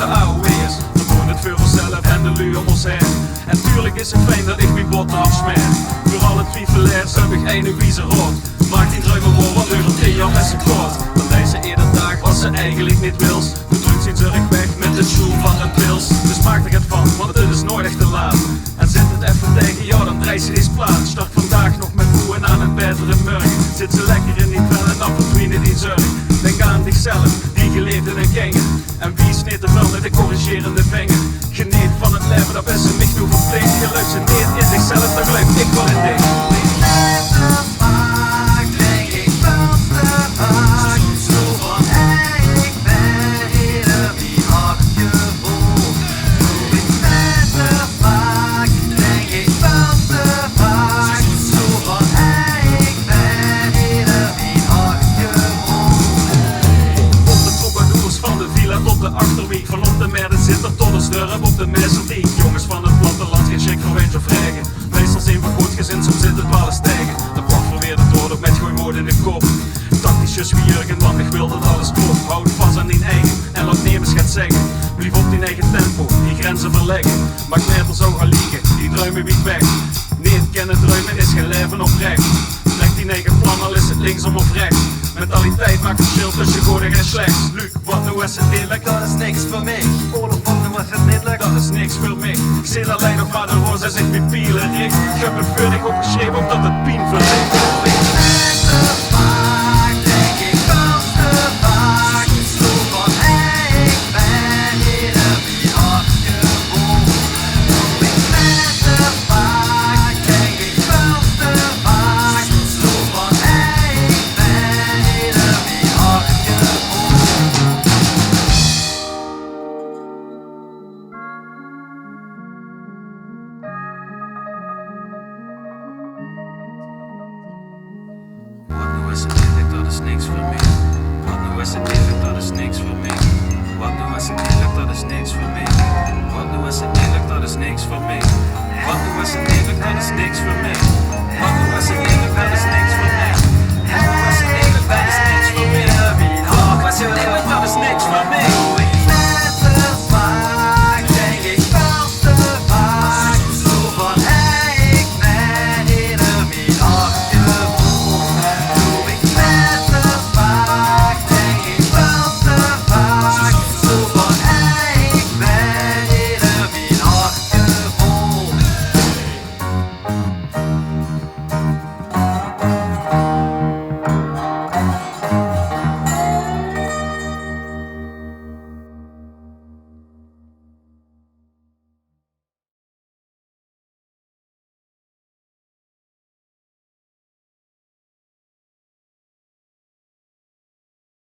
de AOW'ers. We doen het voor onszelf en de lui om ons heen. En tuurlijk is het fijn dat ik mijn botten afsmeer. Voor alle twijfelaars heb ik een wiezer rood. Maak die druimen voor wat euro 10 jaar met zijn koord. Dan deed ze eerder dag wat ze eigenlijk niet wils. Bedrukt zien ze rug weg met de schoen van een pils. Dus maak er het van, want het is nooit echt te laat. En zit het even tegen, ja dan draait ze eens plaats. Start vandaag nog met boeien aan een betere morgen. Zit ze lekker in die vel en dan verdwijnen die zorg. Denk aan zichzelf, die geleefd in een kengen. En wie sneed er wel met de corrigerende vinger. Geniet van het leven, dat is ze niet toe verplicht. Je luistert niet in zichzelf, dan geloof ik wel in dich. Tot de achterwiek, van op de merden zit er tot een sturp op de messeldiek. Jongens van het platteland, geen check voor wens of vregen. Meestal zijn we goed gezind, soms zit het wel eens tegen. De plak verweert het woord op met gooimoord in de kop. Tactisch Jurgen, want ik wil dat alles klopt. Houd vast aan die eigen en laat nemens gaat zeggen. Blijf op die eigen tempo, die grenzen verleggen. Maak net zo gaan liegen, die druimen wiet weg. Nee, kennen druimen is geen leven oprecht. Trek die eigen plan, al is het linksom of rechts. Mentaliteit maakt verschil tussen goed en slechts. Luc, wat nu is het eerlijk? Dat is niks voor mij. Oorlog, wat nu is het niet leuk? Dat is niks voor mij. Ik zit alleen nog maar de roze en zit met pielen richt. Ik heb het vurig opgeschreven omdat het pien verlicht. Wat is het eerlijk, dat is niks voor mij. Wat nu is het eerlijk, dat is niks voor mij. Wat nu is het eerlijk, dat is niks voor mij.